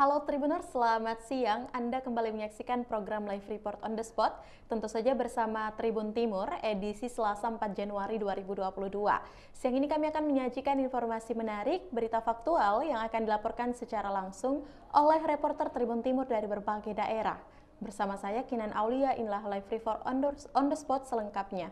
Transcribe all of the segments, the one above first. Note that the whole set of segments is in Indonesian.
Halo Tribuners, selamat siang. Anda kembali menyaksikan program Live Report on the Spot, tentu saja bersama Tribun Timur, edisi Selasa 4 Januari 2022. Siang ini kami akan menyajikan informasi menarik, berita faktual yang akan dilaporkan secara langsung oleh reporter Tribun Timur dari berbagai daerah. Bersama saya, Kinan Aulia, inilah Live Report on the Spot selengkapnya.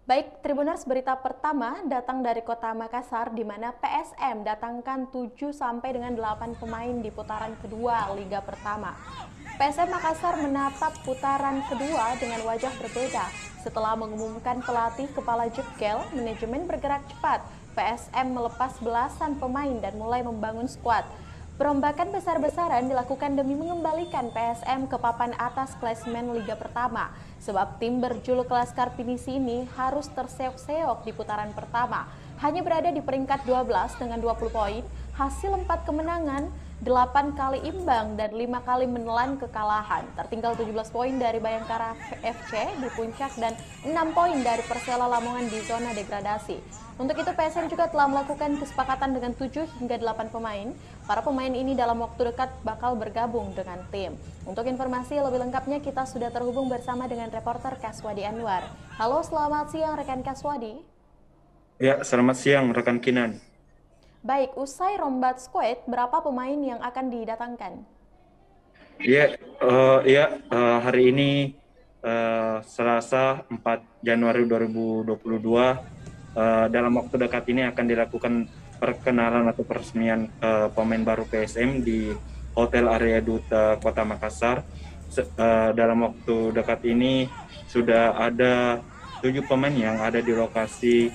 Baik, Tribuners, berita pertama datang dari kota Makassar, di mana PSM datangkan 7 sampai dengan 8 pemain di putaran kedua Liga Pertama. PSM Makassar menatap putaran kedua dengan wajah berbeda. Setelah mengumumkan pelatih kepala Jepkel, manajemen bergerak cepat. PSM melepas belasan pemain dan mulai membangun skuad. Perombakan besar-besaran dilakukan demi mengembalikan PSM ke papan atas klasemen Liga Pertama. Sebab tim berjuluk Laskar Pinisi ini harus terseok-seok di putaran pertama. Hanya berada di peringkat 12 dengan 20 poin, hasil 4 kemenangan, 8 kali imbang, dan 5 kali menelan kekalahan. Tertinggal 17 poin dari Bayangkara FC di puncak dan 6 poin dari Persela Lamongan di zona degradasi. Untuk itu PSM juga telah melakukan kesepakatan dengan 7 hingga 8 pemain. Para pemain ini dalam waktu dekat bakal bergabung dengan tim. Untuk informasi lebih lengkapnya kita sudah terhubung bersama dengan reporter Kaswadi Anwar. Halo, selamat siang rekan Kaswadi. Ya, selamat siang rekan Kinan. Baik, usai rombat skuad, berapa pemain yang akan didatangkan? Hari ini Selasa 4 Januari 2022, dalam waktu dekat ini akan dilakukan perkenalan atau peresmian pemain baru PSM di Hotel Area Duta Kota Makassar. Dalam waktu dekat ini sudah ada 7 pemain yang ada di lokasi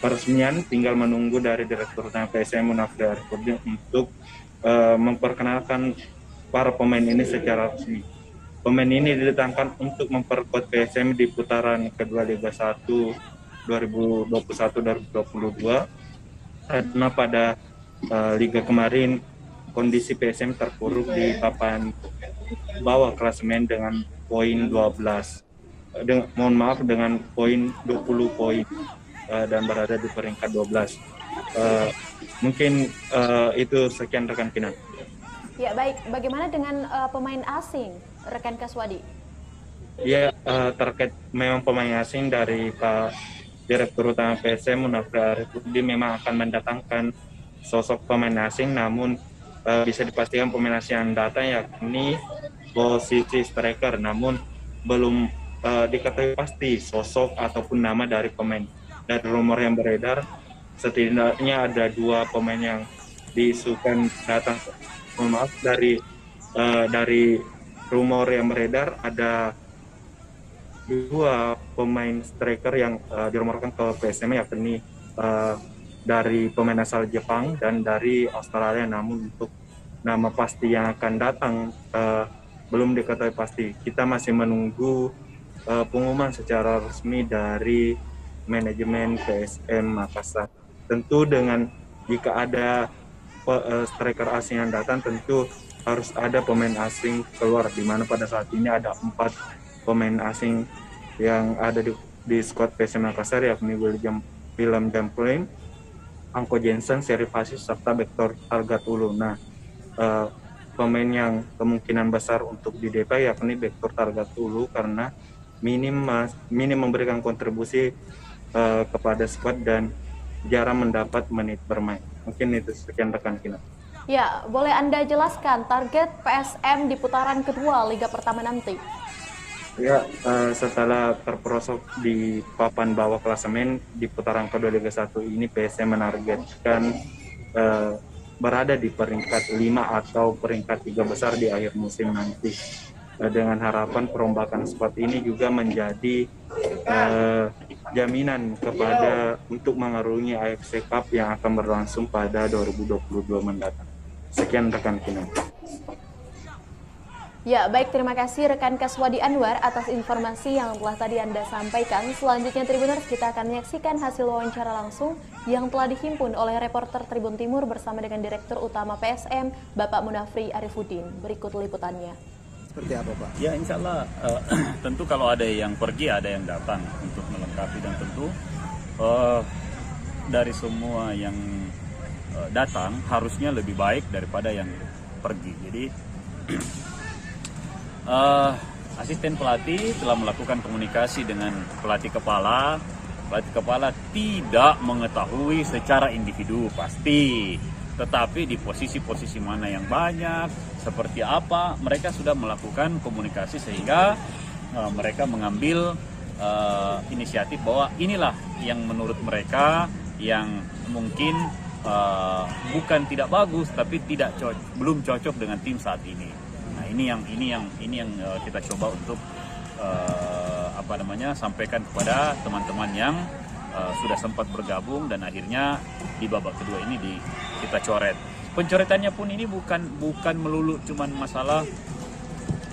peresmian, tinggal menunggu dari Direktur Utama PSM Munafri Arifudin untuk memperkenalkan para pemain ini secara resmi. Pemain ini didatangkan untuk memperkuat PSM di putaran kedua Liga 1 2021-2022 karena pada Liga kemarin kondisi PSM terpuruk di papan bawah klasemen dengan poin 12. Dengan poin 20 poin. Dan berada di peringkat 12. Mungkin itu sekian rekan Kinan. Ya baik, bagaimana dengan pemain asing rekan Kaswadi? Ya, terkait memang pemain asing dari Pak Direktur Utama PSM Munafri Arifudin memang akan mendatangkan sosok pemain asing, namun bisa dipastikan pemain asing yang datang yakni posisi striker, namun belum diketahui pasti sosok ataupun nama dari pemain. Dari rumor yang beredar, setidaknya ada 2 pemain yang diisukan datang. Dari rumor yang beredar ada 2 pemain striker yang dirumorkan ke PSM, yakni dari pemain asal Jepang dan dari Australia. Namun untuk nama pasti yang akan datang belum diketahui pasti. Kita masih menunggu pengumuman secara resmi dari manajemen PSM Makassar. Tentu dengan jika ada striker asing yang datang, tentu harus ada pemain asing keluar, di mana pada saat ini ada 4 pemain asing yang ada di skuad PSM Makassar, yakni Willem Jamplin, Anko Jensen, Serif Hasis, serta Bektor Targatulu. Nah, pemain yang kemungkinan besar untuk di DP yakni Bektor Targatulu karena minim memberikan kontribusi kepada skuad dan jarang mendapat menit bermain. Mungkin itu sekian rekan Kinan. Ya, boleh Anda jelaskan target PSM di putaran kedua Liga Pertama nanti? Ya, setelah terperosok di papan bawah klasemen di putaran kedua Liga 1 ini, PSM menargetkan berada di peringkat 5 atau peringkat 3 besar di akhir musim nanti. Dengan harapan perombakan skuad ini juga menjadi jaminan untuk mengarungi AFC Cup yang akan berlangsung pada 2022 mendatang. Sekian rekan Kinan. Ya, baik, terima kasih rekan Kaswadi Anwar atas informasi yang telah tadi Anda sampaikan. Selanjutnya Tribuners, kita akan menyaksikan hasil wawancara langsung yang telah dihimpun oleh reporter Tribun Timur bersama dengan Direktur Utama PSM, Bapak Munafri Arifudin. Berikut liputannya. Seperti apa, Pak? Ya, insya Allah tentu kalau ada yang pergi, ada yang datang untuk melengkapi, dan tentu dari semua yang datang harusnya lebih baik daripada yang pergi. Jadi asisten pelatih telah melakukan komunikasi dengan pelatih kepala. Pelatih kepala tidak mengetahui secara individu pasti, tetapi di posisi-posisi mana yang banyak, seperti apa, mereka sudah melakukan komunikasi sehingga mereka mengambil inisiatif bahwa inilah yang menurut mereka yang mungkin bukan tidak bagus, tapi belum cocok dengan tim saat ini. Nah, ini yang kita coba untuk sampaikan kepada teman-teman yang sudah sempat bergabung dan akhirnya di babak kedua ini kita coret. Pencoretannya pun ini bukan melulu cuman masalah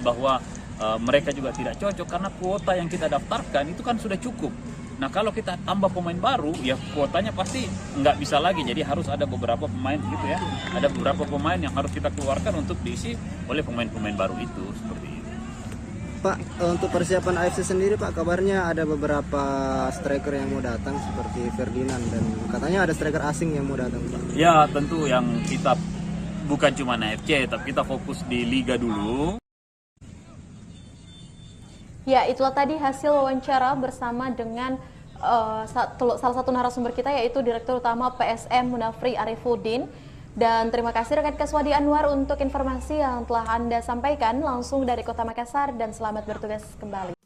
bahwa mereka juga tidak cocok, karena kuota yang kita daftarkan itu kan sudah cukup. Nah, kalau kita tambah pemain baru, ya kuotanya pasti nggak bisa lagi. Jadi harus ada beberapa pemain gitu ya. Ada beberapa pemain yang harus kita keluarkan untuk diisi oleh pemain-pemain baru itu, seperti itu. Pak, untuk persiapan AFC sendiri Pak, kabarnya ada beberapa striker yang mau datang seperti Ferdinand, dan katanya ada striker asing yang mau datang Pak. Ya, tentu yang kita bukan cuma AFC, tapi kita fokus di Liga dulu. Ya, itulah tadi hasil wawancara bersama dengan salah satu narasumber kita, yaitu Direktur Utama PSM Munafri Arifuddin. Dan terima kasih rekan Kaswadi Anwar untuk informasi yang telah Anda sampaikan langsung dari Kota Makassar, dan selamat bertugas kembali.